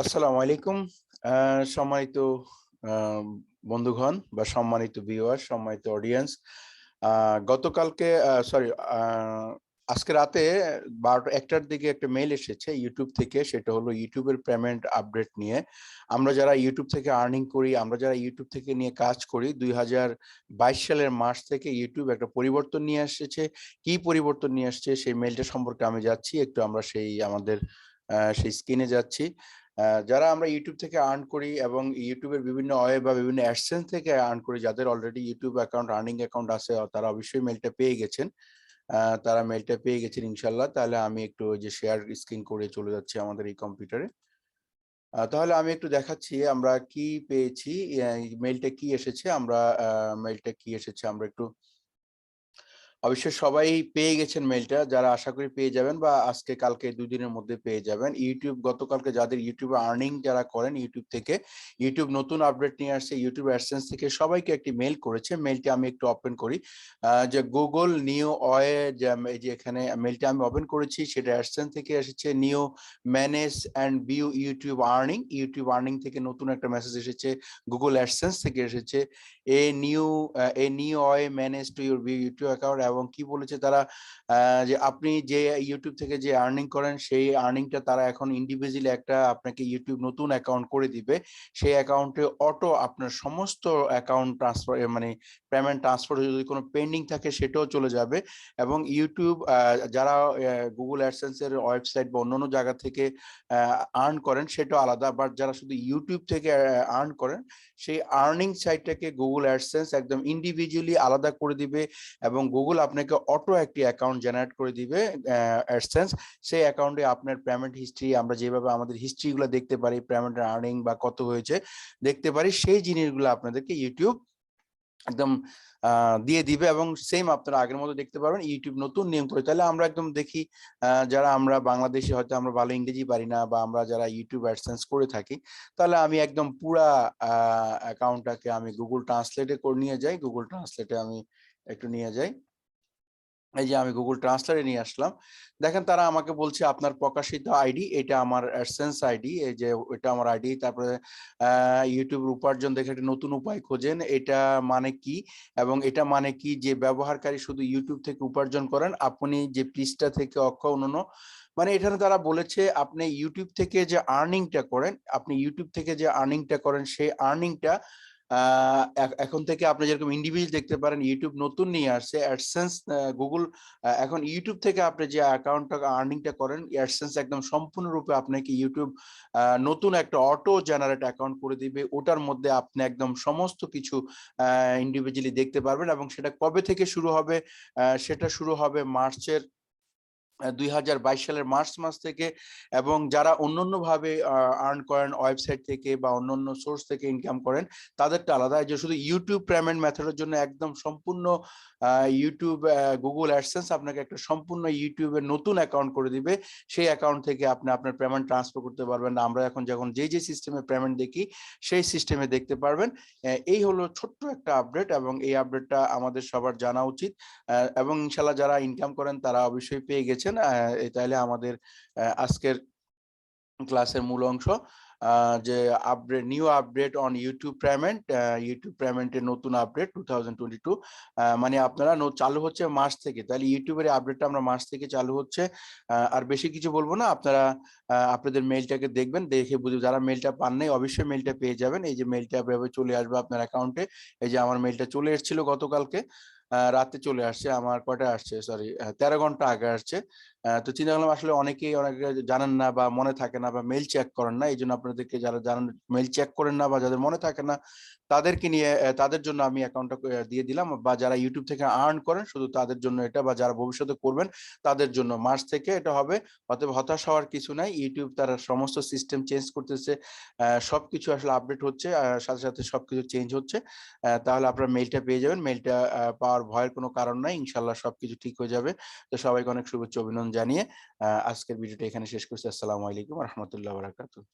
আসসালামু আলাইকুম। সম্মানিত আহ, বন্ধুগণ বা সম্মানিত ভিউয়ার, সম্মানিত অডিয়েন্স, গতকালকে সরি আজকে রাতে 12টা-1টার দিকে একটা মেইল এসেছে ইউটিউব থেকে। সেটা হলো ইউটিউবের পেমেন্ট আপডেট নিয়ে। আমরা যারা ইউটিউব থেকে আর্নিং করি, আমরা যারা ইউটিউব থেকে নিয়ে কাজ করি, 2022 সালের মার্চ থেকে ইউটিউব একটা পরিবর্তন নিয়ে এসেছে। কি পরিবর্তন নিয়ে আসছে সেই মেইলটা সম্পর্কে আমি যাচ্ছি একটু, আমরা সেই স্ক্রিনে যাচ্ছি। যারা আমরা ইউটিউব থেকে আর্ন করি এবং ইউটিউবের বিভিন্ন ওয়ে বা বিভিন্ন অ্যাডসেন্স থেকে আর্ন করি, যাদের already YouTube account, earning account আছে, তারা অবশ্যই মেলটা পেয়ে গেছেন। ইনশাল্লাহ। তাহলে আমি একটু ওই যে শেয়ার স্ক্রিন করে চলে যাচ্ছি আমাদের এই কম্পিউটারে। তাহলে আমি একটু দেখাচ্ছি আমরা কি পেয়েছি, মেলটা কি এসেছে। আমরা একটু অবশ্যই সবাই পেয়ে গেছেন মেলটা, যারা আশা করি পেয়ে যাবেন বা আজকে কালকে 2 দিনের মধ্যে পেয়ে যাবেন। ইউটিউব গতকালকে যাদের ইউটিউবে আর্নিং যারা করেন ইউটিউব থেকে, ইউটিউব নতুন আপডেট নিয়ে আসছে। ইউটিউব অ্যাডসেন্স থেকে সবাইকে একটি মেল করেছে। মেলটি আমি একটু ওপেন করি। যে গুগল নিউ ওয়ে, এই যে এখানে মেলটা আমি ওপেন করেছি, সেটা অ্যাডসেন্স থেকে এসেছে। New manage and view YouTube earning, YouTube earning থেকে নতুন একটা মেসেজ এসেছে। গুগল অ্যাডসেন্স থেকে এসেছে a new way manage to your YouTube account. এবং কি বলেছে তারা, যে আপনি যে ইউটিউব থেকে যে আর্নিং করেন সেই আর্নিংটা তারা এখন ইন্ডিভিজুয়ালি একটা আপনাকে ইউটিউব নতুন অ্যাকাউন্ট করে দিবে। সেই অ্যাকাউন্টে অটো আপনার সমস্ত অ্যাকাউন্ট ট্রান্সফার, মানে পেমেন্ট ট্রান্সফার, যদি কোনো পেন্ডিং থাকে সেটাও চলে যাবে। এবং ইউটিউব যারা গুগল অ্যাডসেন্স এর ওয়েবসাইট বা অন্যান্য জায়গা থেকে আর্ন করেন সেটাও আলাদা, বাট যারা শুধু ইউটিউব থেকে আর্ন করেন সেই আর্নিং সাইটটাকে গুগল অ্যাডসেন্স একদম ইন্ডিভিজুয়ালি আলাদা করে দিবে। এবং গুগল আপনাকে অটো একটি অ্যাকাউন্ট জেনারেট করে দিবে অ্যাডসেন্স। সেই অ্যাকাউন্টে আপনার পেমেন্ট হিস্ট্রি, আমরা যেভাবে আমাদের হিস্ট্রিগুলো দেখতে পারি, পেমেন্টের আর্নিং বা কত হয়েছে দেখতে পারি, সেই জিনিসগুলো আপনাদেরকে ইউটিউব একদম দিয়ে দিবে এবং সেম আপনারা আগের মতো দেখতে পারবেন। ইউটিউব নতুন নিয়ম করে, তাহলে আমরা একদম দেখি, যারা আমরা বাংলাদেশি হয়তো আমরা ভালো ইংরেজি পারি না, বা আমরা যারা ইউটিউব অ্যাডসেন্স করে থাকি, তাহলে আমি একদম পুরা অ্যাকাউন্টটাকে আমি গুগল ট্রান্সলেটে করে নিয়ে যাই। গুগল ট্রান্সলেটে আমি একটু নিয়ে যাই। এই যে আমি গুগল ট্রান্সলেটে নিয়ে আসলাম। দেখেন তারা আমাকে বলছে আপনার প্রকাশিত আইডি, এটা আমার অ্যাডসেন্স আইডি, এই যে এটা আমার আইডি। তারপরে ইউটিউবের উপার্জন দেখে একটা নতুন উপায় খোঁজেন, এটা মানে কি? এবং এটা মানে কি যে ব্যবহারকারী শুধু ইউটিউব থেকে উপার্জন করেন, আপনি যে পৃষ্ঠা থেকে অন্যান্য, মানে এখানে তারা বলেছে আপনি ইউটিউব থেকে যে আর্নিংটা করেন, সেই আর্নিংটা এখন থেকে আপনি যেরকম ইন্ডিভিজুয়াল দেখতে পারেন, ইউটিউব নতুন নিয়ে আসছে অ্যাডসেন্স। গুগল এখন ইউটিউব থেকে আপনি যে অ্যাকাউন্টটা আর্নিংটা করেন, অ্যাডসেন্স একদম সম্পূর্ণরূপে আপনাকে ইউটিউব নতুন একটা অটো জেনারেট অ্যাকাউন্ট করে দিবে। ওটার মধ্যে আপনি একদম সমস্ত কিছু ইন্ডিভিজুয়ালি দেখতে পারবেন। এবং সেটা কবে থেকে শুরু হবে? সেটা শুরু হবে 2022 সালের মার্চ মাস থেকে। এবং যারা অন্যান্য ভাবে আর্ন করেন ওয়েবসাইট থেকে বা অন্যান্য সোর্স থেকে ইনকাম করেন, তাদেরটা আলাদা। যে শুধু ইউটিউব পেমেন্ট মেথডের জন্য একদম সম্পূর্ণ ইউটিউব গুগল অ্যাডসেন্স আপনাকে একটা সম্পূর্ণ ইউটিউবের নতুন অ্যাকাউন্ট করে দিবে। সেই অ্যাকাউন্ট থেকে আপনি আপনার পেমেন্ট ট্রান্সফার করতে পারবেন। আমরা এখন যখন যে সিস্টেমে পেমেন্ট দেখি সেই সিস্টেমে দেখতে পারবেন। এই হলো ছোট্ট একটা আপডেট, এবং এই আপডেটটা আমাদের সবার জানা উচিত। এবং ইনশাল্লাহ যারা ইনকাম করেন তারা অবশ্যই পেয়ে গেছেন। তাহলে আমাদের আজকের ক্লাসের মূল অংশ, যে নিউ আপডেট অন ইউটিউব পেমেন্টের নতুন আপডেট 2022, মানে আপনারা চালু হচ্ছে মার্চ থেকে। তাহলে ইউটিউবের আপডেটটা আমরা মার্চ থেকে চালু হচ্ছে। আর বেশি কিছু বলবো না, আপনারা আপনাদের মেইলটাকে দেখবেন, দেখে বুঝে, যারা মেইলটা পান নাই অবশ্যই মেইলটা পেয়ে যাবেন। এই যে মেইলটা এভাবে চলে আসবে আপনার অ্যাকাউন্টে। এই যে আমার মেইলটা চলে এসেছিল গতকালকে রাতে, চলে আসছে। আমার কয়টা আসছে, সরি 13 ঘন্টা আগে আসছে। তো চিন্তা করলাম আসলে অনেকে জানেন না বা মনে থাকে না বা মেইল চেক করেন না, এই জন্য আপনাদেরকে, যারা জানেন মেইল চেক করেন না বা যাদের মনে থাকে না, তাদেরকে নিয়ে তাদের জন্য আমি অ্যাকাউন্টটা দিয়ে দিলাম। বা যারা ইউটিউব থেকে আর্ন করেন শুধু তাদের জন্য এটা, বা যারা ভবিষ্যতে করবেন তাদের জন্য মার্চ থেকে এটা হবে। অতএব হতাশ হওয়ার কিছু নাই, ইউটিউব তার সমস্ত সিস্টেম চেঞ্জ করতেছে, সবকিছু আসলে আপডেট হচ্ছে, সাথে সাথে সবকিছু চেঞ্জ হচ্ছে। তাহলে আপনারা মেইলটা পেয়ে যাবেন। মেইলটা পাওয়ার ভয়ের কোনো কারণ নাই, ইনশাল্লাহ সবকিছু ঠিক হয়ে যাবে। তো সবাইকে অনেক শুভেচ্ছা অভিনন্দন জানিয়ে আজকের ভিডিওটা এখানে শেষ করছি। আসসালামু আলাইকুম ওয়া রাহমাতুল্লাহি ওয়া বারাকাতুহু।